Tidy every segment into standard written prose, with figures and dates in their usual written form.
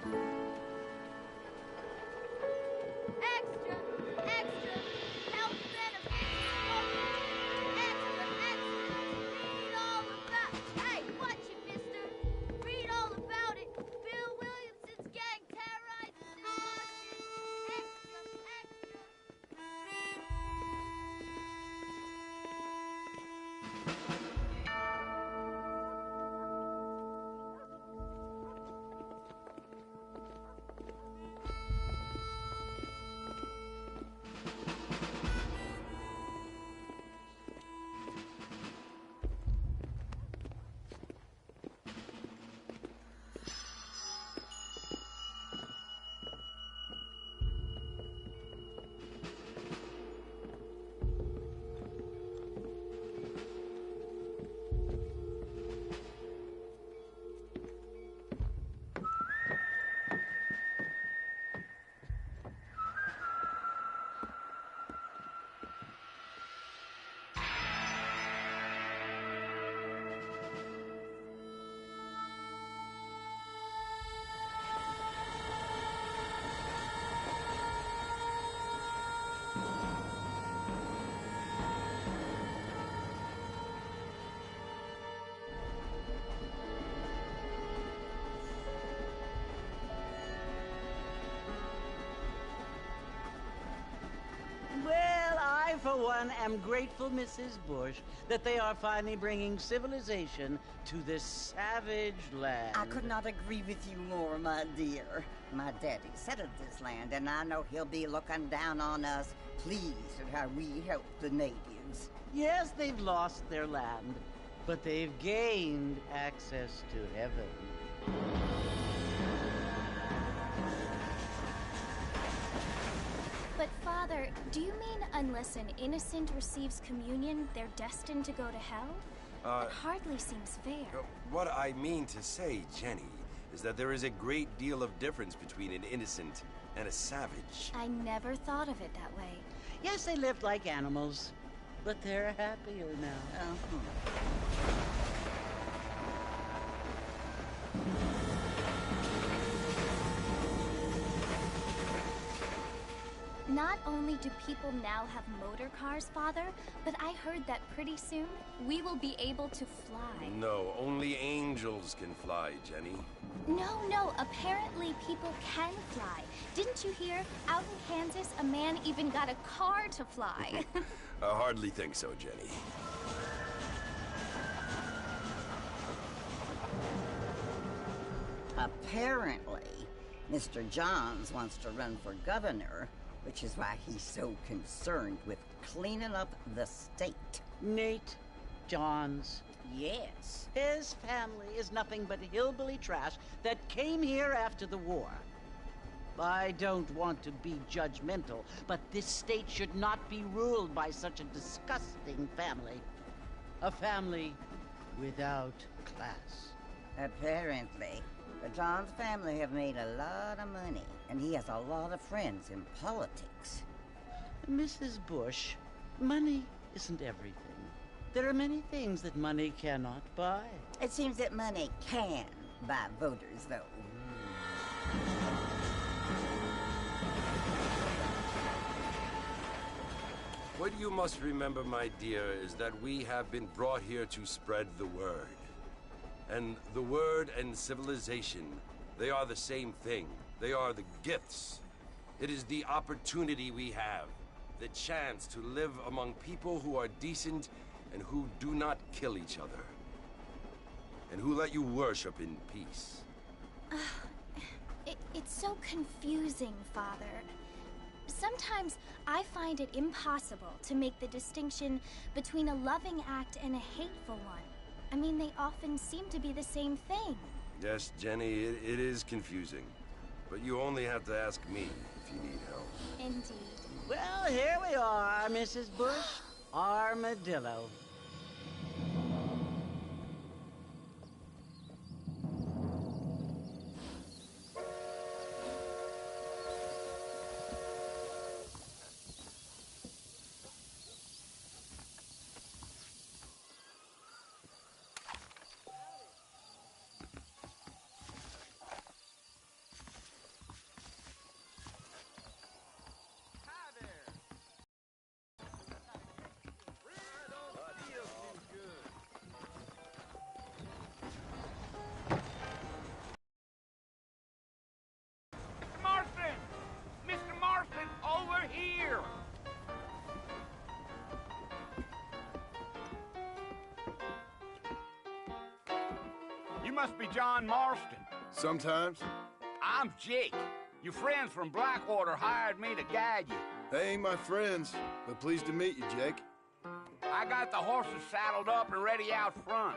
Extra, extra, health benefits. Extra, extra, read all about. Hey, watch it, mister. Read all about it. Bill Williamson's gang terrorizes in Washington. Extra, extra. Well, I, for one, am grateful, Mrs. Bush, that they are finally bringing civilization to this savage land. I could not agree with you more, my dear. My daddy settled this land, and I know he'll be looking down on us, pleased at how we help the natives. Yes, they've lost their land, but they've gained access to heaven. But Father, do you mean unless an innocent receives communion, they're destined to go to hell? That hardly seems fair. What I mean to say, Jenny, is that there is a great deal of difference between an innocent and a savage. I never thought of it that way. Yes, they lived like animals, but they're happier now. Not only do people now have motor cars, Father, but I heard that pretty soon we will be able to fly. No, only angels can fly, Jenny. No, apparently people can fly. Didn't you hear? Out in Kansas, a man even got a car to fly. I hardly think so, Jenny. Apparently, Mr. Johns wants to run for governor, which is why he's so concerned with cleaning up the state. Nate Johns. Yes. His family is nothing but hillbilly trash that came here after the war. I don't want to be judgmental, but this state should not be ruled by such a disgusting family. A family without class. Apparently. The Johns family have made a lot of money, and he has a lot of friends in politics. Mrs. Bush, money isn't everything. There are many things that money cannot buy. It seems that money can buy voters, though. What you must remember, my dear, is that we have been brought here to spread the word. And the word and civilization, they are the same thing. They are the gifts. It is the opportunity we have, the chance to live among people who are decent and who do not kill each other, and who let you worship in peace. It's so confusing, Father. Sometimes I find it impossible to make the distinction between a loving act and a hateful one. I mean, they often seem to be the same thing. Yes, Jenny, it is confusing. But you only have to ask me if you need help. Indeed. Well, here we are, Mrs. Bush. Armadillo. must be John Marston. Sometimes. I'm Jake. Your friends from Blackwater hired me to guide you. They ain't my friends, but pleased to meet you, Jake. I got the horses saddled up and ready out front.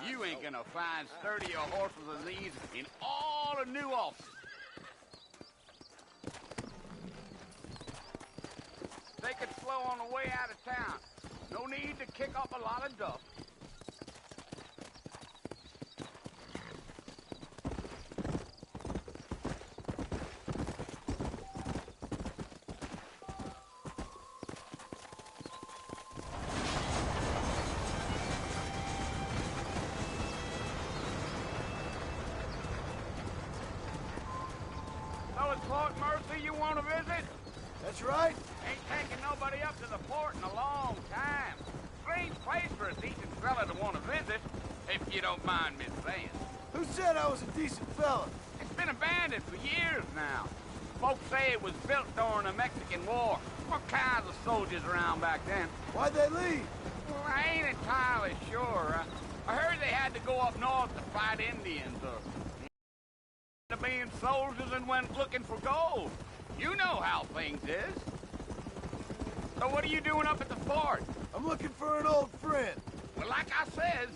You ain't gonna find sturdier horses than these in all of New Ulster. Take it slow on the way out of town. No need to kick up a lot of dust. So it's Fort Mercy you want to visit? That's right. Ain't taking nobody up to the port in a long time. Strange place for a decent fella to want to visit, if you don't mind me saying. Who said I was a decent fella? It's been abandoned for years now. Folks say it was built during the Mexican War. What kinds of soldiers around back then? Why'd they leave? Well, I ain't entirely sure. I heard they had to go up north to fight Indians or to being soldiers and went looking for gold. You know how things is. So what are you doing up at the fort? I'm looking for an old friend. Well, like I says,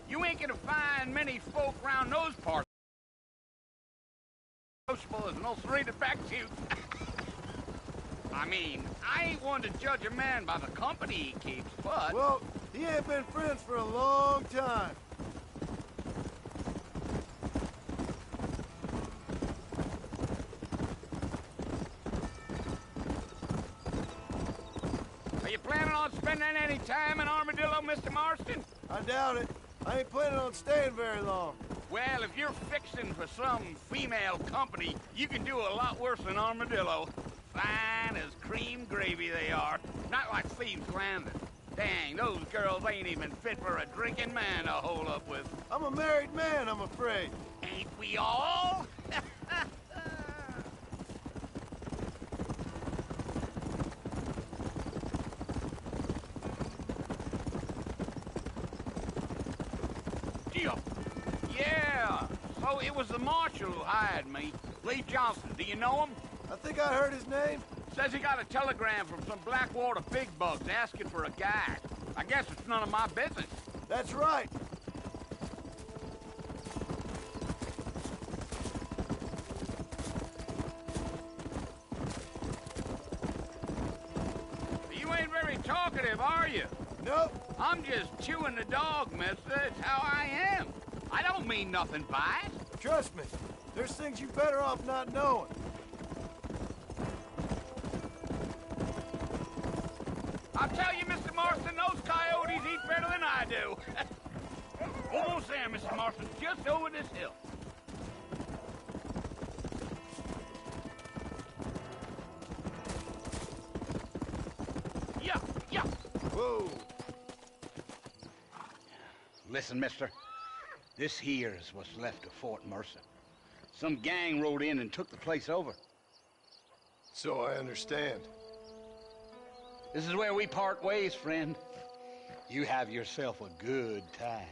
you ain't gonna find many folk around those parts. Sociable as no three to back you. I mean, I ain't one to judge a man by the company he keeps, but... Well, he ain't been friends for a long time. Are you planning on spending any time in Armadillo, Mr. Marston? I doubt it. I ain't planning on staying very long. Well, if you're fixing for some female company, you can do a lot worse than Armadillo. Fine as cream gravy they are. Not like Thieves Landing. Dang, those girls ain't even fit for a drinking man to hole up with. I'm a married man, I'm afraid. Ain't we all? Yeah, so it was the marshal who hired me. Lee Johnson, do you know him? I think I heard his name. Says he got a telegram from some Blackwater big bugs asking for a guide. I guess it's none of my business. That's right. You ain't very talkative, are you? Nope. I'm just chewing the dog, mister. It's how I am. I don't mean nothing by it. Trust me. There's things you better off not knowing. I'll tell you, Mr. Marston, those coyotes eat better than I do. Almost there, Mr. Marston. Just over this hill. Yeah, yeah. Whoa. Listen, mister. This here is what's left of Fort Mercer. Some gang rode in and took the place over. So I understand. This is where we part ways, friend. You have yourself a good time.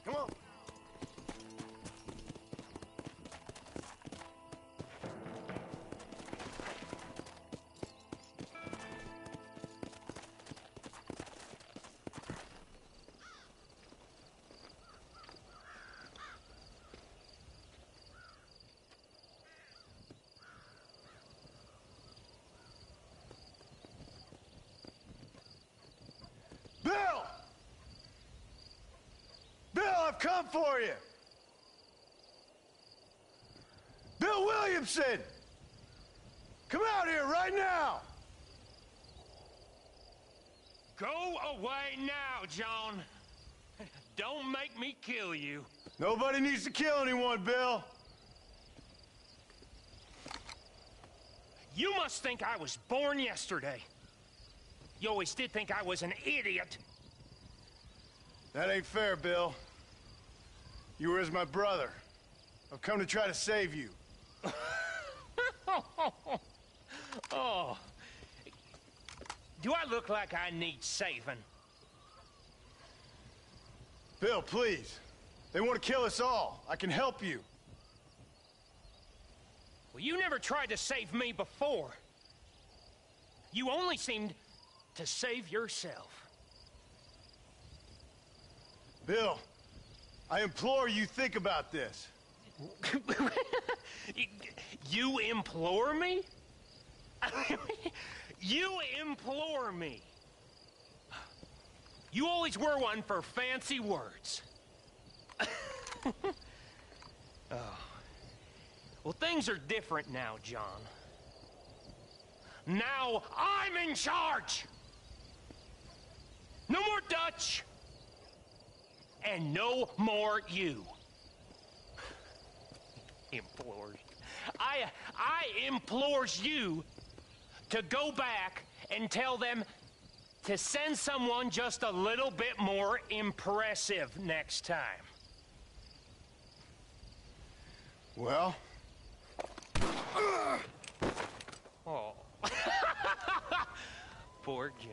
Come on. Bill! Bill, I've come for you! Bill Williamson! Come out here right now! Go away now, John. Don't make me kill you. Nobody needs to kill anyone, Bill. You must think I was born yesterday. You always did think I was an idiot. That ain't fair, Bill. You were as my brother. I've come to try to save you. Oh. Do I look like I need saving? Bill, please. They want to kill us all. I can help you. Well, you never tried to save me before. You only seemed to save yourself. Bill, I implore you think about this. You implore me? You implore me. You always were one for fancy words. Oh. Well, things are different now, John. Now I'm in charge! No more Dutch! And no more you. Implores. I implores you to go back and tell them to send someone just a little bit more impressive next time. Well? Oh. Poor John.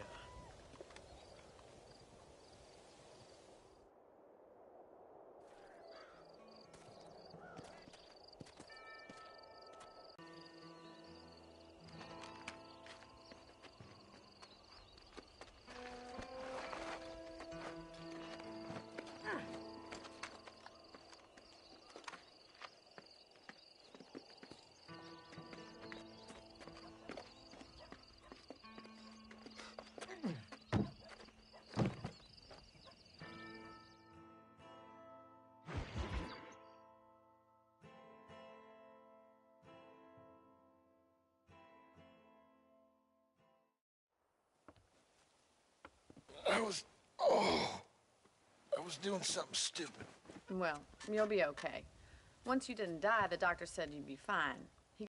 I was doing something stupid. Well, you'll be okay. Once you didn't die, the doctor said you'd be fine.